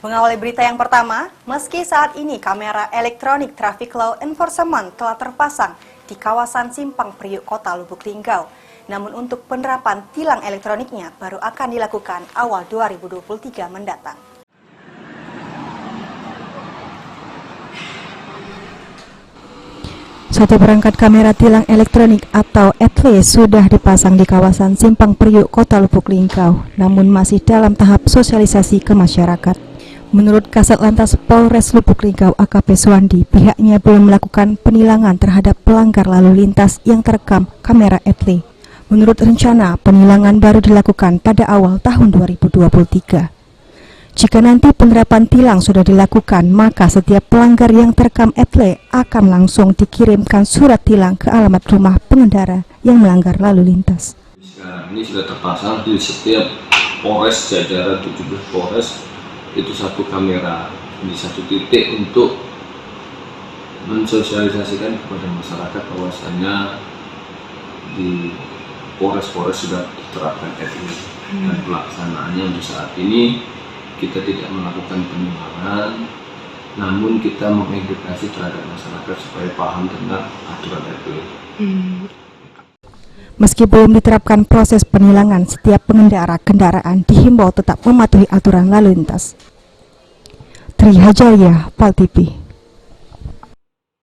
Mengawali berita yang pertama, meski saat ini kamera elektronik Traffic Law Enforcement telah terpasang di kawasan Simpang Priuk Kota Lubuk Linggau, namun untuk penerapan tilang elektroniknya baru akan dilakukan awal 2023 mendatang. Satu perangkat kamera tilang elektronik atau ETL sudah dipasang di kawasan Simpang Priuk Kota Lubuk Linggau, namun masih dalam tahap sosialisasi ke masyarakat. Menurut Kasat Lantas Polres Lubuk Linggau AKP Suwandi, pihaknya belum melakukan penilangan terhadap pelanggar lalu lintas yang terekam kamera ETL. Menurut rencana, penilangan baru dilakukan pada awal tahun 2023. Jika nanti penerapan tilang sudah dilakukan, maka setiap pelanggar yang terekam ETL akan langsung dikirimkan surat tilang ke alamat rumah pengendara yang melanggar lalu lintas. Sekarang ini sudah terpasang di setiap Polres, jajaran 17 Polres, itu satu kamera di satu titik untuk mensosialisasikan kepada masyarakat bahwasannya di Polres-Polres sudah diterapkan ETL dan pelaksanaannya untuk saat ini kita tidak melakukan penilangan, namun kita mengedukasi terhadap masyarakat supaya paham tentang aturan ETL. Meski belum diterapkan proses penilangan, setiap pengendara kendaraan dihimbau tetap mematuhi aturan lalu lintas. Tri Hajalia, PAL TV.